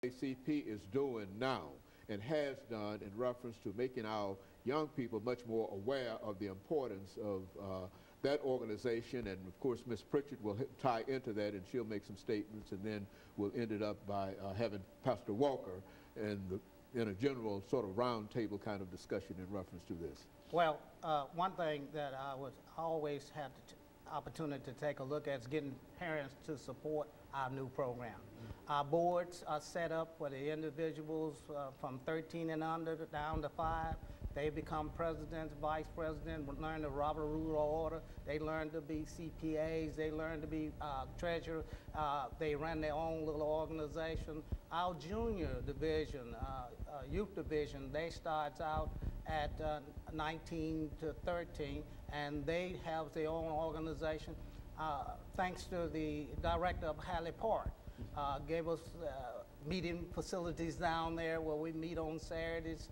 NAACP is doing now and has done in reference to making our young people much more aware of the importance of that organization. And of course, Ms. Pritchard will tie into that, and she'll make some statements, and then we'll end it up by having Pastor Walker in a general sort of roundtable kind of discussion in reference to this. Well, one thing that I would always have the opportunity to take a look at is getting parents to support our new program. Our boards are set up for the individuals from 13 and under down to 5. They become presidents, vice presidents, learn the Robert Rule of Order. They learn to be CPAs. They learn to be treasurer. They run their own little organization. Our junior division, youth division, they start out at 19 to 13, and they have their own organization. Thanks to the director of Halley Park, gave us meeting facilities down there where we meet on Saturdays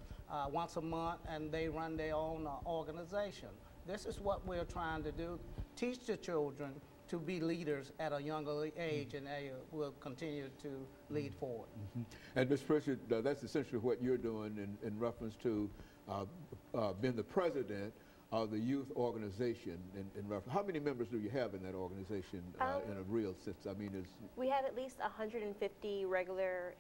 once a month, and they run their own organization. This is what we're trying to do, teach the children to be leaders at a younger age, and they will continue to lead forward. And Ms. Pritchard, that's essentially what you're doing in reference to being the president of the youth organization. How many members do you have in that organization in a real sense? I mean, we have at least 150 regular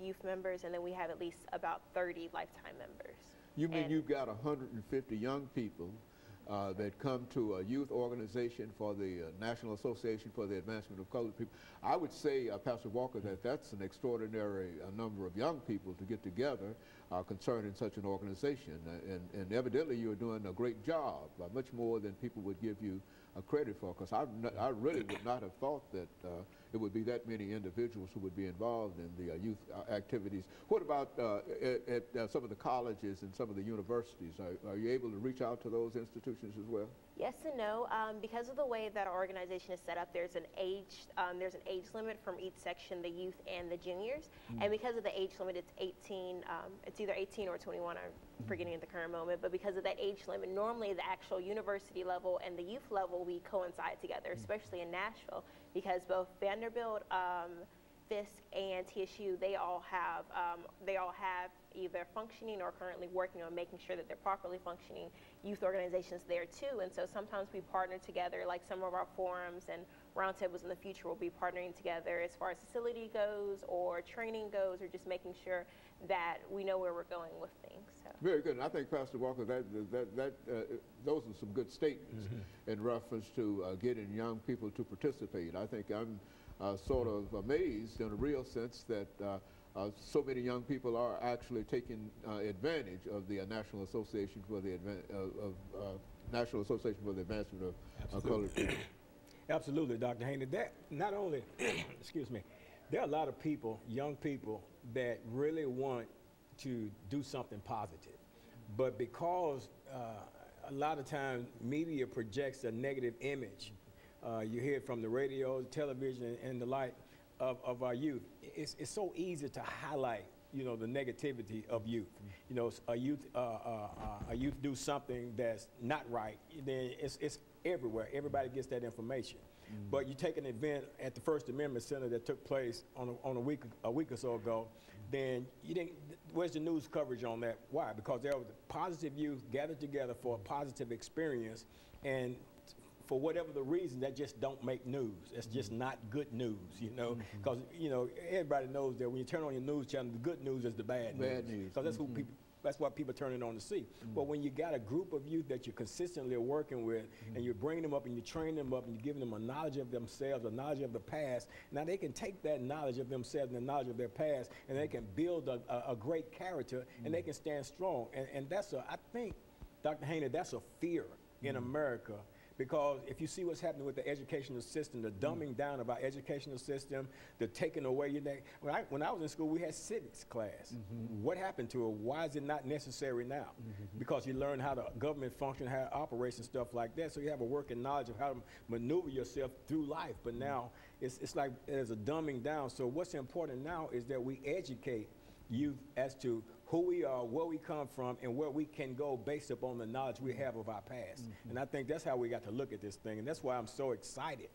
youth members, and then we have at least about 30 lifetime members. You mean you've got 150 young people that come to a youth organization for the National Association for the Advancement of Colored People? I would say, Pastor Walker, that that's an extraordinary number of young people to get together concerning such an organization. And evidently you're doing a great job, much more than people would give you credit for, because I really would not have thought that it would be that many individuals who would be involved in the youth activities. What about at some of the colleges and some of the universities? Are you able to reach out to those institutions as well? Yes and no. Because of the way that our organization is set up, there's an age limit from each section, the youth and the juniors. And because of the age limit, it's 18. It's either 18 or 21. I'm forgetting at the current moment. But because of that age limit, normally the actual university level and the youth level, we coincide together, especially in Nashville, because both Vanderbilt, Fisk, and TSU, they all have either functioning or currently working on making sure that they're properly functioning youth organizations there too. And so sometimes we partner together, like some of our forums and roundtables in the future will be partnering together as far as facility goes or training goes, or just making sure that we know where we're going with things. So. Very good. And I think, Pastor Walker, those are some good statements in reference to getting young people to participate. I think I'm sort of amazed in a real sense that so many young people are actually taking advantage of the National Association for the Advancement of Colored People. Absolutely, Dr. Haney. That not only, excuse me, there are a lot of people, young people, that really want to do something positive, but because a lot of times media projects a negative image, you hear it from the radio, television, and the like of our youth. It's so easy to highlight, you know, the negativity of youth. You know, a youth do something that's not right, then it's everywhere. Everybody gets that information. But you take an event at the First Amendment Center that took place on a week or so ago, then you didn't. Where's the news coverage on that? Why? Because there was positive youth gathered together for a positive experience, and for whatever the reason, that just don't make news. It's just not good news, you know, because you know everybody knows that when you turn on your news channel, the good news is the bad news. Because that's who people. That's what people turn it on to see. But when you got a group of youth that you're consistently working with, and you're bringing them up and you train them up and you're giving them a knowledge of themselves, a knowledge of the past, now they can take that knowledge of themselves and the knowledge of their past, and they can build a great character, and they can stand strong. And that's I think, Dr. Haney, that's a fear in America. Because if you see what's happening with the educational system, the dumbing down of our educational system, the taking away your name. When I was in school, we had civics class. What happened to it? Why is it not necessary now? Because you learn how the government function, how it operates and stuff like that. So you have a working knowledge of how to maneuver yourself through life. But now it's like there's a dumbing down. So what's important now is that we educate youth as to who we are, where we come from, and where we can go based upon the knowledge we have of our past. And I think that's how we got to look at this thing, and that's why I'm so excited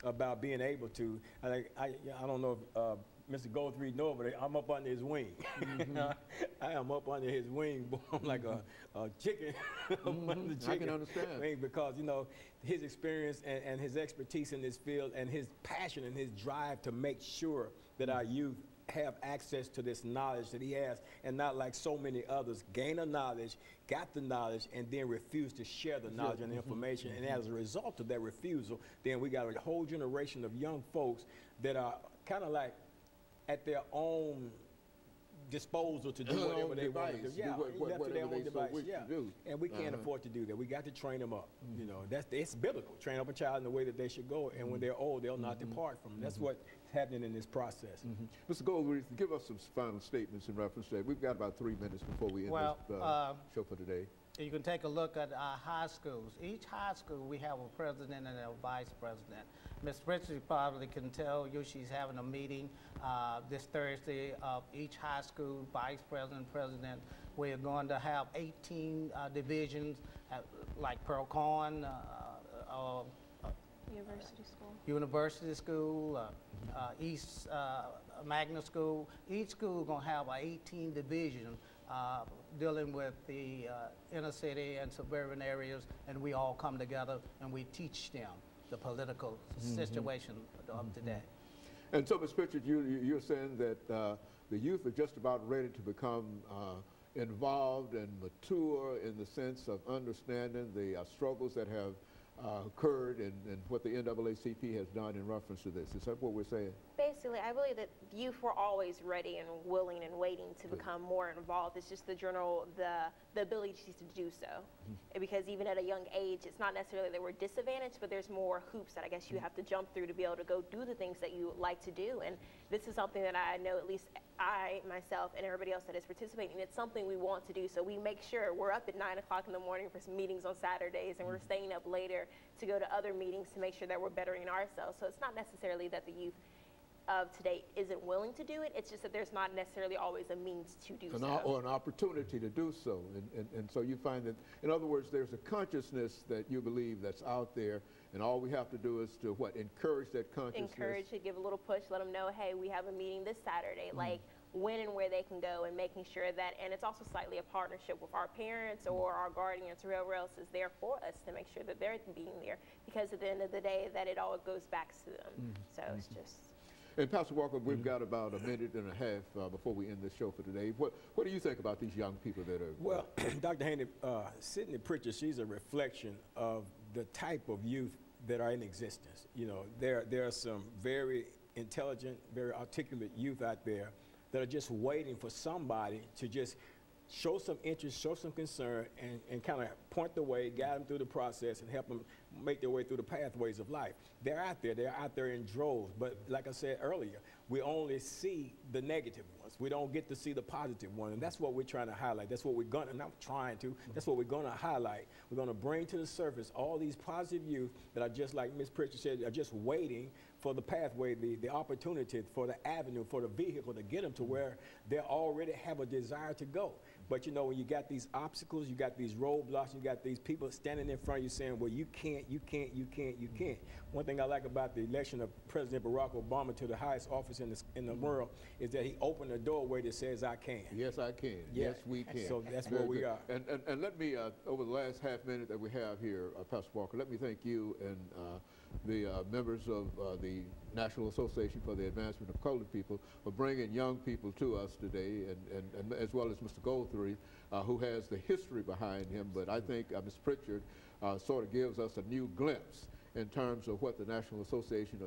about being able to. I don't know if Mr. Goldthreath know, but I'm up under his wing. I am up under his wing, boy. I'm like a chicken up under the chicken. I can understand. Wing because, you know, his experience and his expertise in this field and his passion and his drive to make sure that our youth have access to this knowledge that he has, and not like so many others, gain a knowledge, got the knowledge, and then refuse to share the knowledge and information. And as a result of that refusal, then we got a whole generation of young folks that are kind of like at their own disposal to do whatever they want to do. Yeah, left to their own device. Yeah, and we can't afford to do that. We got to train them up. You know, it's biblical. Train up a child in the way that they should go, and when they're old, they'll not depart from it. That's what's happening in this process. Mr. Goldthreath, give us some final statements in reference to that. We've got about 3 minutes before we end this show for today. You can take a look at our high schools. Each high school, we have a president and a vice president. Ms. Pritchard probably can tell you she's having a meeting this Thursday of each high school, vice president, president. We're going to have 18 divisions like Pearl Corn, University School, East Magna School. Each school is going to have 18 divisions dealing with the inner city and suburban areas, and we all come together and we teach them the political situation of today. And so, Ms. Pritchard, you're saying that the youth are just about ready to become involved and mature in the sense of understanding the struggles that have occurred and what the NAACP has done in reference to this. Is that what we're saying? Basically, I believe that youth were always ready and willing and waiting to become more involved. It's just the ability to do so. Because even at a young age, it's not necessarily that we're disadvantaged, but there's more hoops that I guess you have to jump through to be able to go do the things that you like to do. And this is something that I know at least I, myself, and everybody else that is participating, it's something we want to do. So we make sure we're up at 9 o'clock in the morning for some meetings on Saturdays, and we're staying up later to go to other meetings to make sure that we're bettering ourselves. So it's not necessarily that the youth of today isn't willing to do it. It's just that there's not necessarily always a means to do so. Or an opportunity to do so. And so you find that, in other words, there's a consciousness that you believe that's out there, and all we have to do is to, what, encourage that consciousness? Encourage it, give a little push, let them know, hey, we have a meeting this Saturday, like when and where they can go, and making sure that, and it's also slightly a partnership with our parents or our guardians or whoever else is there for us to make sure that they're being there, because at the end of the day, that it all goes back to them. So it's just... And Pastor Walker, we've got about a minute and a half before we end this show for today. What do you think about these young people that are... Well, Dr. Haney, Sydney Pritchard, she's a reflection of the type of youth that are in existence. You know, there are some very intelligent, very articulate youth out there that are just waiting for somebody to just show some interest, show some concern, and kind of point the way, guide them through the process, and help them make their way through the pathways of life. They're out there in droves, but like I said earlier, we only see the negative ones. We don't get to see the positive one, and that's what we're trying to highlight. That's what we're gonna, not trying to, that's what we're gonna highlight. We're gonna bring to the surface all these positive youth that are just like Ms. Pritchard said, are just waiting for the pathway, the opportunity, for the avenue, for the vehicle to get them to where they already have a desire to go. But you know, when you got these obstacles, you got these roadblocks, you got these people standing in front of you saying, well, you can't, you can't, you can't, you can't. One thing I like about the election of President Barack Obama to the highest office in the world is that he opened a doorway that says, I can. Yes, I can. Yeah. Yes, we can. So that's where we are. And let me, over the last half minute that we have here, Pastor Walker, let me thank you and the members of the National Association for the Advancement of Colored People for bringing young people to us today, and as well as Mr. Goldthreath, who has the history behind him. But I think Ms. Pritchard sort of gives us a new glimpse in terms of what the National Association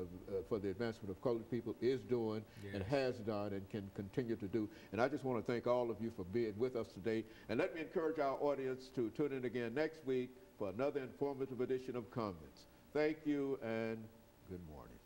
for the Advancement of Colored People is doing and has done and can continue to do. And I just want to thank all of you for being with us today. And let me encourage our audience to tune in again next week for another informative edition of Comments. Thank you and good morning.